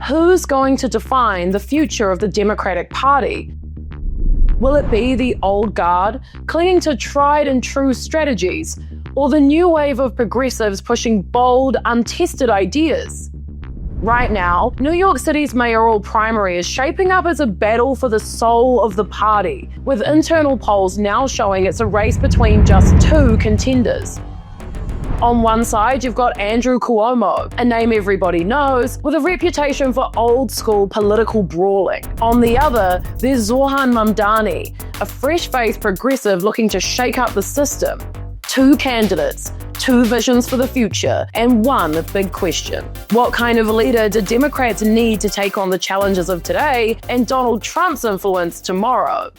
who's going to define the future of the Democratic Party? Will it be the old guard, clinging to tried and true strategies, or the new wave of progressives pushing bold, untested ideas? Right now, New York City's mayoral primary is shaping up as a battle for the soul of the party, with internal polls now showing it's a race between just two contenders. On one side, you've got Andrew Cuomo, a name everybody knows, with a reputation for old-school political brawling. On the other, there's Zohran Mamdani, a fresh-faced progressive looking to shake up the system. Two candidates, two visions for the future, and one big question. What kind of leader do Democrats need to take on the challenges of today and Donald Trump's influence tomorrow?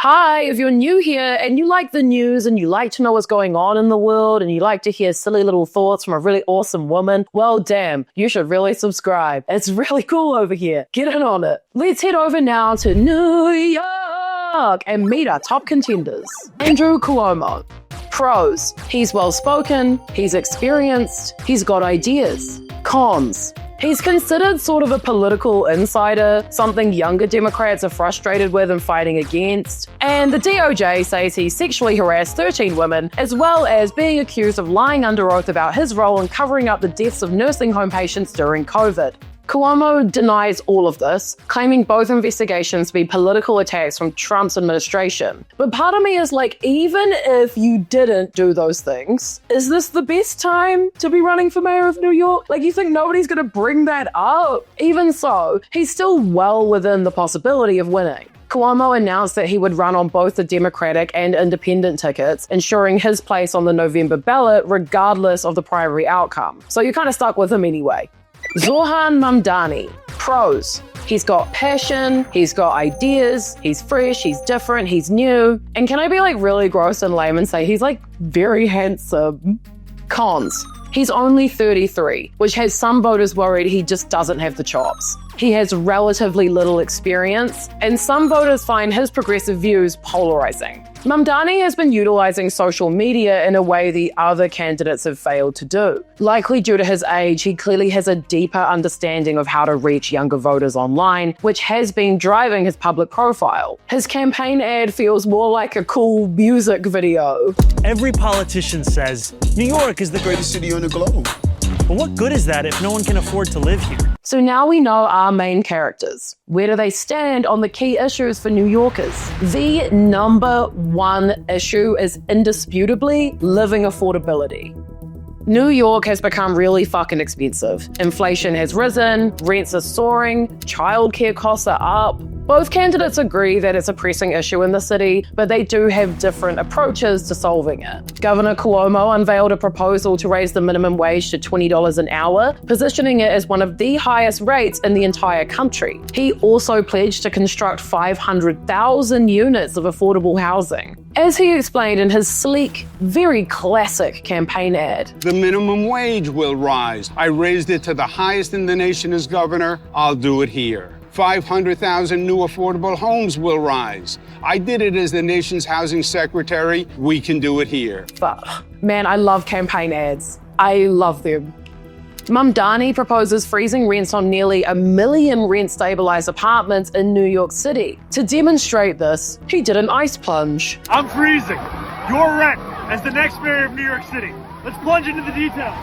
Hi, if you're new here and you like the news and you like to know what's going on in the world and you like to hear silly little thoughts from a really awesome woman, well, damn, you should really subscribe. It's really cool over here. Get in on it. Let's head over now to New York and meet our top contenders. Andrew Cuomo. Pros: he's well-spoken, he's experienced, he's got ideas. Cons: he's considered sort of a political insider, something younger Democrats are frustrated with and fighting against. And the DOJ says he sexually harassed 13 women, as well as being accused of lying under oath about his role in covering up the deaths of nursing home patients during COVID. Cuomo denies all of this, claiming both investigations to be political attacks from Trump's administration. But part of me is like, even if you didn't do those things, is this the best time to be running for mayor of New York? Like, you think nobody's gonna bring that up? Even so, he's still well within the possibility of winning. Cuomo announced that he would run on both the Democratic and independent tickets, ensuring his place on the November ballot regardless of the primary outcome. So you're kind of stuck with him anyway. Zohran Mamdani. Pros: he's got passion, he's got ideas, he's fresh, he's different, he's new. And can I be like really gross and lame and say he's like very handsome? Cons: he's only 33, which has some voters worried he just doesn't have the chops. He has relatively little experience, and some voters find his progressive views polarizing. Mamdani has been utilizing social media in a way the other candidates have failed to do. Likely due to his age, he clearly has a deeper understanding of how to reach younger voters online, which has been driving his public profile. His campaign ad feels more like a cool music video. Every politician says, New York is the greatest city on the globe. But what good is that if no one can afford to live here? So now we know our main characters. Where do they stand on the key issues for New Yorkers? The number one issue is indisputably living affordability. New York has become really fucking expensive. Inflation has risen, rents are soaring, childcare costs are up. Both candidates agree that it's a pressing issue in the city, but they do have different approaches to solving it. Governor Cuomo unveiled a proposal to raise the minimum wage to $20 an hour, positioning it as one of the highest rates in the entire country. He also pledged to construct 500,000 units of affordable housing. As he explained in his sleek, very classic campaign ad. The minimum wage will rise. I raised it to the highest in the nation as governor. I'll do it here. 500,000 new affordable homes will rise. I did it as the nation's housing secretary. We can do it here. But man, I love campaign ads. I love them. Mamdani proposes freezing rents on nearly 1 million rent-stabilized apartments in New York City. To demonstrate this, he did an ice plunge. I'm freezing your rent as the next mayor of New York City. Let's plunge into the details.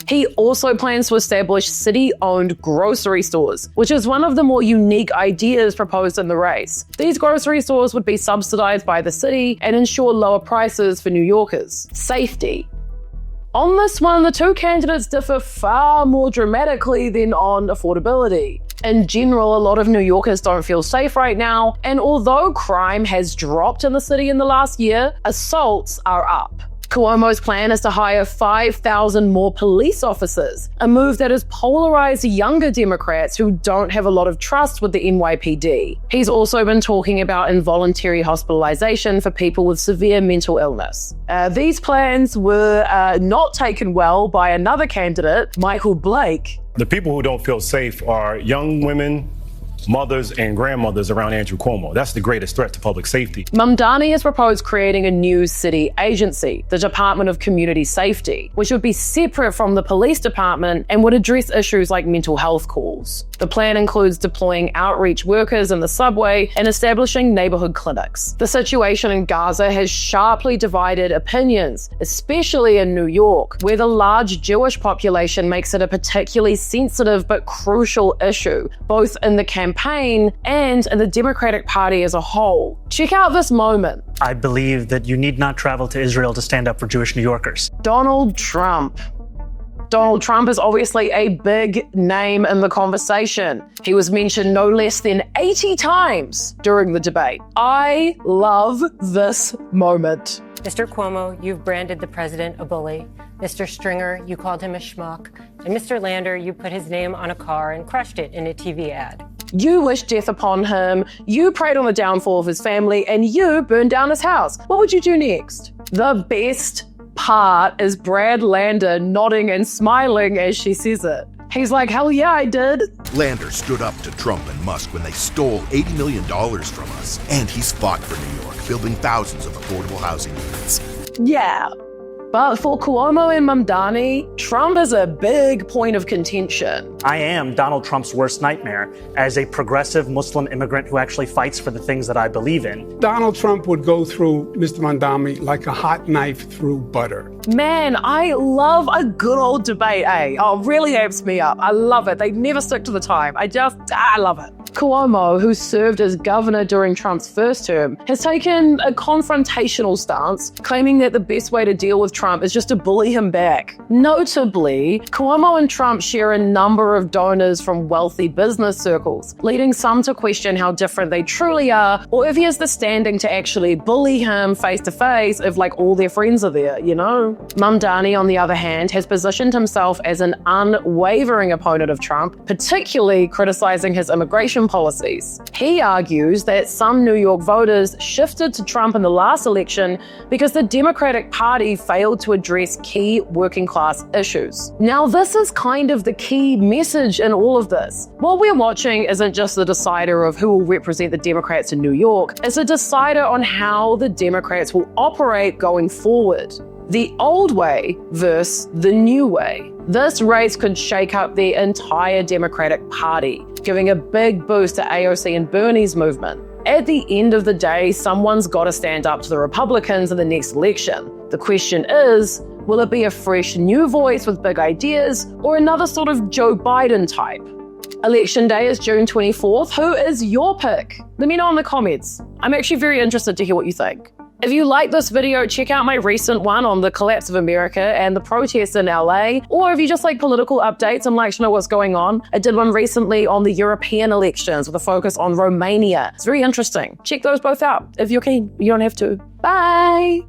He also plans to establish city-owned grocery stores, which is one of the more unique ideas proposed in the race. These grocery stores would be subsidized by the city and ensure lower prices for New Yorkers. Safety. On this one, the two candidates differ far more dramatically than on affordability. In general, a lot of New Yorkers don't feel safe right now, and although crime has dropped in the city in the last year, assaults are up. Cuomo's plan is to hire 5,000 more police officers, a move that has polarized younger Democrats who don't have a lot of trust with the NYPD. He's also been talking about involuntary hospitalization for people with severe mental illness. These plans were not taken well by another candidate, Michael Blake. The people who don't feel safe are young women, mothers and grandmothers around Andrew Cuomo. That's the greatest threat to public safety. Mamdani has proposed creating a new city agency, the Department of Community Safety, which would be separate from the police department and would address issues like mental health calls. The plan includes deploying outreach workers in the subway and establishing neighborhood clinics. The situation in Gaza has sharply divided opinions, especially in New York, where the large Jewish population makes it a particularly sensitive but crucial issue, both in the campaign and in the Democratic Party as a whole. Check out this moment. I believe that you need not travel to Israel to stand up for Jewish New Yorkers. Donald Trump. Donald Trump is obviously a big name in the conversation. He was mentioned no less than 80 times during the debate. I love this moment. Mr. Cuomo, you've branded the president a bully. Mr. Stringer, you called him a schmuck. And Mr. Lander, you put his name on a car and crushed it in a TV ad. You wished death upon him, you preyed on the downfall of his family, and you burned down his house. What would you do next? The best part is Brad Lander nodding and smiling as she says it. He's like, hell yeah, I did. Lander stood up to Trump and Musk when they stole $80 million from us. And he's fought for New York, building thousands of affordable housing units. Yeah. But for Cuomo and Mamdani, Trump is a big point of contention. I am Donald Trump's worst nightmare as a progressive Muslim immigrant who actually fights for the things that I believe in. Donald Trump would go through Mr. Mamdani like a hot knife through butter. Man, I love a good old debate, eh? Oh, it really amps me up. I love it. They never stick to the time. I love it. Cuomo, who served as governor during Trump's first term, has taken a confrontational stance, claiming that the best way to deal with Trump is just to bully him back. Notably, Cuomo and Trump share a number of donors from wealthy business circles, leading some to question how different they truly are, or if he has the standing to actually bully him face to face if like all their friends are there, you know? Mamdani, on the other hand, has positioned himself as an unwavering opponent of Trump, particularly criticizing his immigration policies. He argues that some New York voters shifted to Trump in the last election because the Democratic Party failed to address key working class issues. Now, this is kind of the key message in all of this. What we're watching isn't just the decider of who will represent the Democrats in New York, it's a decider on how the Democrats will operate going forward. The old way versus the new way. This race could shake up the entire Democratic Party, giving a big boost to AOC and Bernie's movement. At the end of the day, someone's got to stand up to the Republicans in the next election. The question is, will it be a fresh new voice with big ideas or another sort of Joe Biden type? Election day is June 24th. Who is your pick? Let me know in the comments. I'm actually very interested to hear what you think. If you like this video, check out my recent one on the collapse of America and the protests in LA. Or if you just like political updates and like to know what's going on, I did one recently on the European elections with a focus on Romania. It's very interesting. Check those both out if you're keen. You don't have to. Bye!